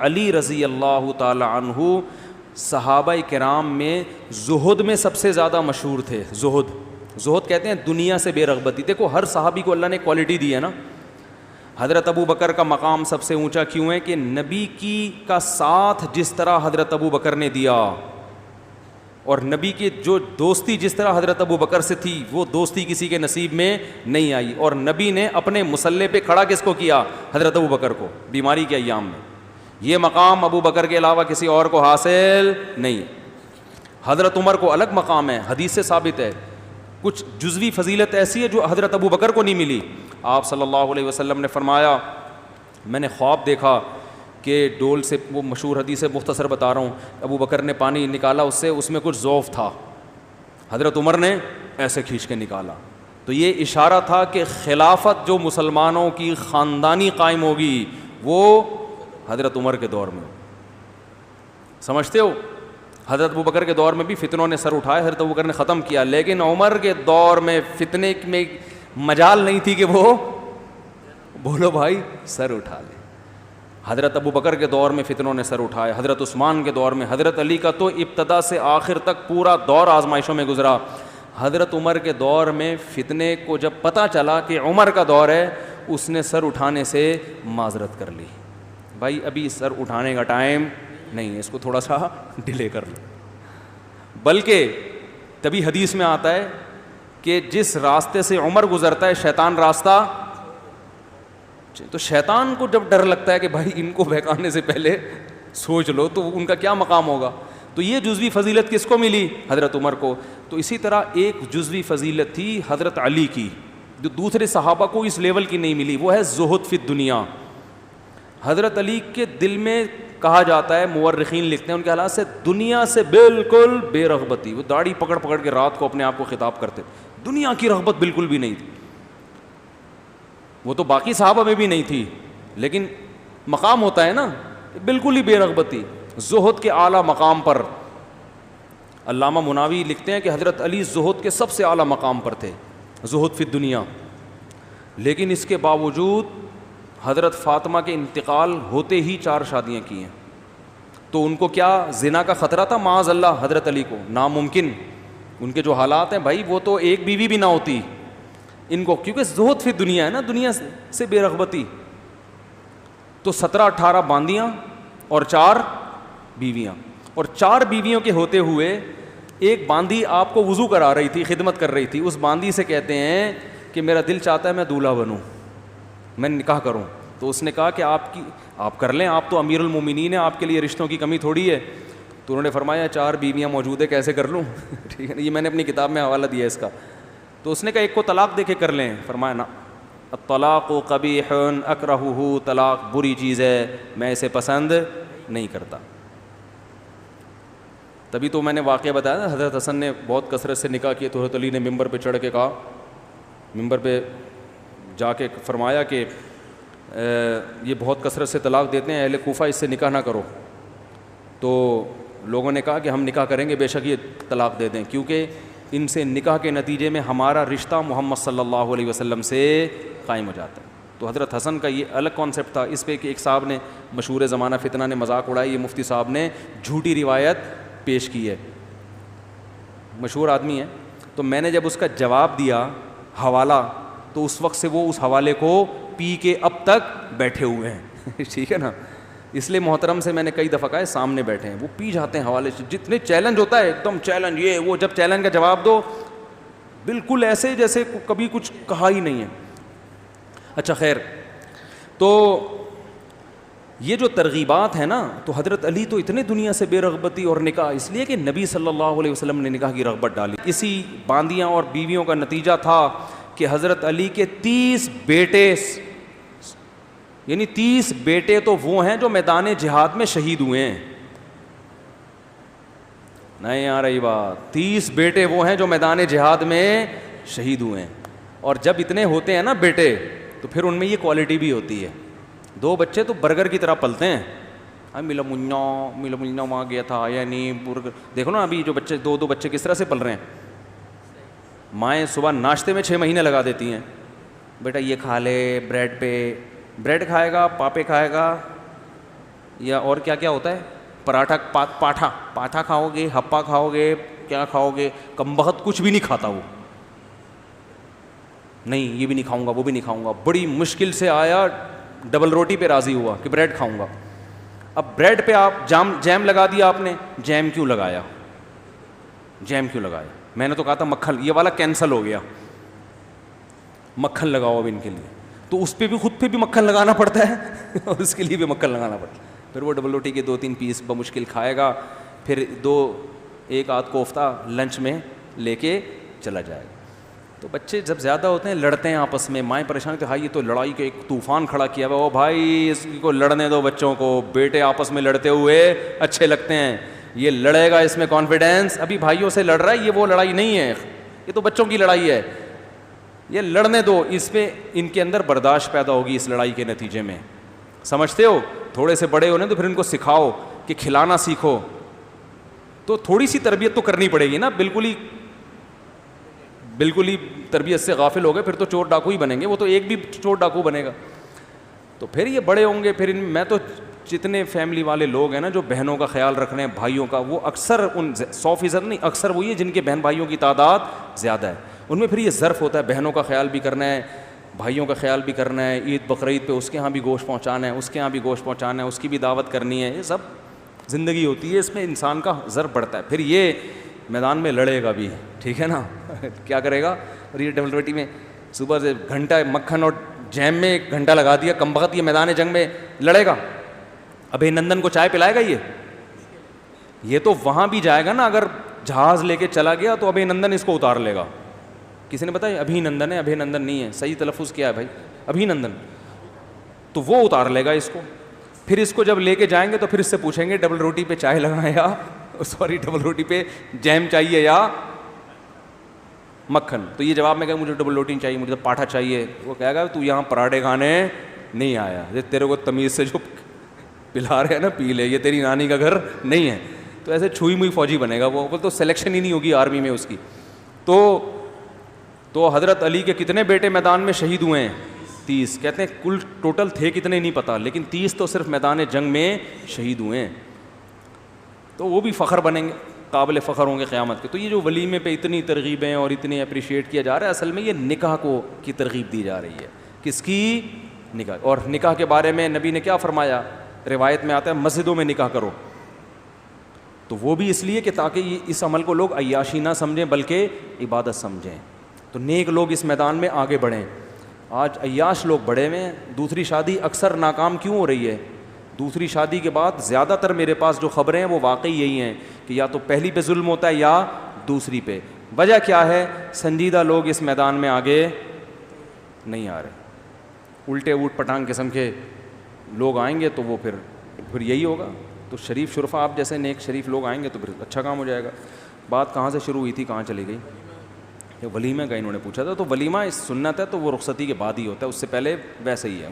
علی رضی اللہ تعالی عنہ صحابہ کرام میں زہد میں سب سے زیادہ مشہور تھے. زہد کہتے ہیں دنیا سے بے رغبتی. دیکھو ہر صحابی کو اللہ نے کوالٹی دی ہے نا. حضرت ابو بکر کا مقام سب سے اونچا کیوں ہے کہ نبی کا ساتھ جس طرح حضرت ابو بکر نے دیا اور نبی کی جو دوستی جس طرح حضرت ابو بکر سے تھی وہ دوستی کسی کے نصیب میں نہیں آئی. اور نبی نے اپنے مصلے پہ کھڑا کس کو کیا؟ حضرت ابو بکر کو, بیماری کے ایام میں. یہ مقام ابو بکر کے علاوہ کسی اور کو حاصل نہیں. حضرت عمر کو الگ مقام ہے, حدیث سے ثابت ہے. کچھ جزوی فضیلت ایسی ہے جو حضرت ابو بکر کو نہیں ملی. آپ صلی اللہ علیہ وسلم نے فرمایا میں نے خواب دیکھا کہ ڈول سے, وہ مشہور حدیث ہے مختصر بتا رہا ہوں, ابو بکر نے پانی نکالا اس میں کچھ ذوف تھا, حضرت عمر نے ایسے کھینچ کے نکالا. تو یہ اشارہ تھا کہ خلافت جو مسلمانوں کی خاندانی قائم ہوگی وہ حضرت عمر کے دور میں. سمجھتے ہو, حضرت ابو بکر کے دور میں بھی فتنوں نے سر اٹھائے, حضرت ابو بکر نے ختم کیا, لیکن عمر کے دور میں فتنے میں مجال نہیں تھی کہ وہ بولو بھائی سر اٹھا لے. حضرت ابو بکر کے دور میں فتنوں نے سر اٹھائے, حضرت عثمان کے دور میں, حضرت علی کا تو ابتدا سے آخر تک پورا دور آزمائشوں میں گزرا. حضرت عمر کے دور میں فتنے کو جب پتہ چلا کہ عمر کا دور ہے, اس نے سر اٹھانے سے معذرت کر لی, بھائی ابھی سر اٹھانے کا ٹائم نہیں ہے, اس کو تھوڑا سا ڈیلے کر لو. بلکہ تبھی حدیث میں آتا ہے کہ جس راستے سے عمر گزرتا ہے شیطان راستہ, تو شیطان کو جب ڈر لگتا ہے کہ بھائی ان کو بہکانے سے پہلے سوچ لو تو ان کا کیا مقام ہوگا. تو یہ جزوی فضیلت کس کو ملی؟ حضرت عمر کو. تو اسی طرح ایک جزوی فضیلت تھی حضرت علی کی جو دوسرے صحابہ کو اس لیول کی نہیں ملی, وہ ہے زہد فی الدنیا. حضرت علی کے دل میں کہا جاتا ہے, مورخین لکھتے ہیں ان کے حالات سے, دنیا سے بالکل بے رغبتی. وہ داڑھی پکڑ پکڑ کے رات کو اپنے آپ کو خطاب کرتے, دنیا کی رغبت بالکل بھی نہیں تھی. وہ تو باقی صحابہ میں بھی نہیں تھی, لیکن مقام ہوتا ہے نا, بالکل ہی بے رغبتی, زہد کے اعلیٰ مقام پر. علامہ مناوی لکھتے ہیں کہ حضرت علی زہد کے سب سے اعلیٰ مقام پر تھے, زہد فی الدنیا. لیکن اس کے باوجود حضرت فاطمہ کے انتقال ہوتے ہی 4 شادیاں کی ہیں. تو ان کو کیا زنا کا خطرہ تھا؟ معاذ اللہ حضرت علی کو ناممکن. ان کے جو حالات ہیں بھائی, وہ تو ایک بیوی بھی نہ ہوتی ان کو, کیونکہ زہد فی دنیا ہے نا, دنیا سے بے رغبتی. تو 17-18 باندیاں اور 4 بیویاں, اور 4 بیویوں کے ہوتے ہوئے ایک باندی آپ کو وضو کرا رہی تھی, خدمت کر رہی تھی. اس باندی سے کہتے ہیں کہ میرا دل چاہتا ہے میں دولہا بنوں, میں نکاح کروں. تو اس نے کہا کہ آپ کر لیں, آپ تو امیر المومنین ہیں, آپ کے لیے رشتوں کی کمی تھوڑی ہے. تو انہوں نے فرمایا 4 بیویاں موجود ہے, کیسے کر لوں؟ ٹھیک ہے نا, یہ میں نے اپنی کتاب میں حوالہ دیا ہے اس کا. تو اس نے کہا ایک کو طلاق دے کے کر لیں. فرمایا نا, الطلاق قبیح اکرہہ, طلاق بری چیز ہے, میں اسے پسند نہیں کرتا. تبھی تو میں نے واقعہ بتایا نا, حضرت حسن نے بہت کثرت سے نکاح کیے, تو حضرت علی نے ممبر پہ چڑھ کے کہا, ممبر پہ جا کے فرمایا کہ یہ بہت کثرت سے طلاق دیتے ہیں, اہل کوفہ اس سے نکاح نہ کرو. تو لوگوں نے کہا کہ ہم نکاح کریں گے, بے شک یہ طلاق دے دیں, کیونکہ ان سے نکاح کے نتیجے میں ہمارا رشتہ محمد صلی اللہ علیہ وسلم سے قائم ہو جاتا ہے. تو حضرت حسن کا یہ الگ کانسیپٹ تھا. اس پہ کہ ایک صاحب نے, مشہور زمانہ فتنہ نے مذاق اڑائی, یہ مفتی صاحب نے جھوٹی روایت پیش کی ہے, مشہور آدمی ہے. تو میں نے جب اس کا جواب دیا حوالہ, تو اس وقت سے وہ اس حوالے کو پی کے اب تک بیٹھے ہوئے ہیں. ٹھیک ہے نا, اس لیے محترم سے میں نے کئی دفعہ کہا ہے سامنے بیٹھے ہیں, وہ پی جاتے ہیں حوالے سے. جتنے چیلنج ہوتا ہے ایک دم چیلنج, یہ وہ, جب چیلنج کا جواب دو بالکل ایسے جیسے کبھی کچھ کہا ہی نہیں ہے. اچھا خیر, تو یہ جو ترغیبات ہیں نا, تو حضرت علی تو اتنے دنیا سے بے رغبتی, اور نکاح اس لیے کہ نبی صلی اللہ علیہ وسلم نے نکاح کی رغبت ڈالی. اسی باندیاں اور بیویوں کا نتیجہ تھا کہ حضرت علی کے 30 بیٹے, یعنی 30 بیٹے تو وہ ہیں جو میدان جہاد میں شہید ہوئے ہیں. نہیں آ رہی بات, 30 بیٹے وہ ہیں جو میدان جہاد میں شہید ہوئے ہیں. اور جب اتنے ہوتے ہیں نا بیٹے, تو پھر ان میں یہ کوالٹی بھی ہوتی ہے. 2 بچے تو برگر کی طرح پلتے ہیں, ملا منا وہاں گیا تھا, یعنی برگر. دیکھو نا ابھی جو بچے 2 بچے کس طرح سے پل رہے ہیں. مائیں صبح ناشتے میں 6 مہینے لگا دیتی ہیں, بیٹا یہ کھا لے, بریڈ پہ بریڈ کھائے گا, پاپے کھائے گا, یا اور کیا کیا ہوتا ہے, پراٹھا, پاٹھا کھاؤ گے, ہپا کھاؤ گے, کیا کھاؤ گے, کم بخت کچھ بھی نہیں کھاتا وہ, نہیں یہ بھی نہیں کھاؤں گا, وہ بھی نہیں کھاؤں گا. بڑی مشکل سے آیا, ڈبل روٹی پہ راضی ہوا کہ بریڈ کھاؤں گا. اب بریڈ پہ آپ جیم لگا دیا آپ نے, جیم کیوں لگایا, جیم کیوں لگایا؟ میں نے تو کہا تھا مکھن, یہ والا کینسل ہو گیا, مکھن لگاؤ اب ان کے لیے. تو اس پہ بھی خود پہ بھی مکھن لگانا پڑتا ہے اور اس کے لیے بھی مکھن لگانا پڑتا ہے. پھر وہ ڈبل روٹی کے 2-3 پیس بمشکل کھائے گا, پھر ایک آدھ کوفتہ لنچ میں لے کے چلا جائے گا. تو بچے جب زیادہ ہوتے ہیں لڑتے ہیں آپس میں, مائیں پریشان ہوتی ہیں, ہائی یہ تو لڑائی کے ایک طوفان کھڑا کیا ہوا, او بھائی اس کو لڑنے دو, بچوں کو, بیٹے آپس میں لڑتے ہوئے اچھے لگتے ہیں, یہ لڑے گا اس میں کانفیڈینس, ابھی بھائیوں سے لڑ رہا ہے, یہ وہ لڑائی نہیں ہے, یہ تو بچوں کی لڑائی ہے, یہ لڑنے دو. اس پہ ان کے اندر برداشت پیدا ہوگی اس لڑائی کے نتیجے میں, سمجھتے ہو؟ تھوڑے سے بڑے ہونے تو پھر ان کو سکھاؤ کہ کھلانا سیکھو, تو تھوڑی سی تربیت تو کرنی پڑے گی نا. بالکل ہی تربیت سے غافل ہو گئے پھر تو چور ڈاکو ہی بنیں گے, وہ تو ایک بھی چور ڈاکو بنے گا. تو پھر یہ بڑے ہوں گے, پھر میں تو جتنے فیملی والے لوگ ہیں نا جو بہنوں کا خیال رکھ رہے ہیں, بھائیوں کا, وہ اکثر 100% نہیں, اکثر وہی ہے جن کے بہن بھائیوں کی تعداد زیادہ ہے. ان میں پھر یہ ظرف ہوتا ہے, بہنوں کا خیال بھی کرنا ہے, بھائیوں کا خیال بھی کرنا ہے, عید بقرعید پہ اس کے ہاں بھی گوشت پہنچانا ہے, اس کے ہاں بھی گوشت پہنچانا ہے, اس کی بھی دعوت کرنی ہے. یہ سب زندگی ہوتی ہے, اس میں انسان کا ظرف بڑھتا ہے. پھر یہ میدان میں لڑے گا بھی, ٹھیک ہے نا, کیا کرے گا. اور یہ ڈبل روٹی میں صبح سے گھنٹہ مکھن اور جیم میں 1 گھنٹہ لگا دیا, کم بخت یہ میدان جنگ میں لڑے گا. ابھی نندن کو چائے پلائے گا یہ تو وہاں بھی جائے گا نا, اگر جہاز لے کے چلا گیا تو ابھی نندن اس کو اتار لے گا. کسی نے بتایا ابھی نندن ہے, ابھی نندن نہیں ہے, صحیح تلفظ کیا ہے بھائی, ابھی نندن, تو وہ اتار لے گا اس کو. پھر اس کو جب لے کے جائیں گے تو پھر اس سے پوچھیں گے ڈبل روٹی پہ چائے لگائیں یا ڈبل روٹی پہ جیم چاہیے یا مکھن. تو یہ جواب میں کہا مجھے ڈبل روٹی چاہیے, مجھے تو پاٹھا چاہیے. وہ کہے گا تو یہاں پراٹھے کھانے نہیں آیا, تیرے کو تمیز سے جو پلا رہے ہیں نا پی لے, یہ تیری نانی کا گھر نہیں ہے. تو ایسے چھوئی موئی فوجی بنے گا وہ تو سلیکشن ہی نہیں ہوگی آرمی میں اس کی. تو حضرت علی کے کتنے بیٹے میدان میں شہید ہوئے ہیں؟ 30. کہتے ہیں کل ٹوٹل تھے کتنے نہیں پتا, لیکن 30 تو صرف میدان جنگ میں شہید ہوئے ہیں. تو وہ بھی فخر بنیں گے, قابل فخر ہوں گے قیامت کے. تو یہ جو ولیمے پہ اتنی ترغیبیں اور اتنی اپریشیٹ کیا جا رہا ہے, اصل میں یہ نکاح کی ترغیب دی جا رہی ہے. کس کی؟ نکاح. اور نکاح کے بارے میں نبی نے کیا فرمایا؟ روایت میں آتا ہے مسجدوں میں نکاح کرو. تو وہ بھی اس لیے کہ تاکہ اس عمل کو لوگ عیاشی نہ سمجھیں بلکہ عبادت سمجھیں. تو نیک لوگ اس میدان میں آگے بڑھیں. آج عیاش لوگ بڑے ہوئے. دوسری شادی اکثر ناکام کیوں ہو رہی ہے؟ دوسری شادی کے بعد زیادہ تر میرے پاس جو خبریں ہیں وہ واقعی یہی ہیں کہ یا تو پہلی پہ ظلم ہوتا ہے یا دوسری پہ. وجہ کیا ہے؟ سنجیدہ لوگ اس میدان میں آگے نہیں آ رہے. الٹے اوٹ پٹانگ قسم کے لوگ آئیں گے تو وہ پھر یہی ہوگا. تو شریف شرفا آپ جیسے نیک شریف لوگ آئیں گے تو پھر اچھا کام ہو جائے گا. بات کہاں سے شروع ہوئی تھی, کہاں چلی گئی؟ یہ ولیمہ کا انہوں نے پوچھا تھا. تو ولیمہ اس سنت ہے تو وہ رخصتی کے بعد ہی ہوتا ہے, اس سے پہلے ویسے ہی ہے.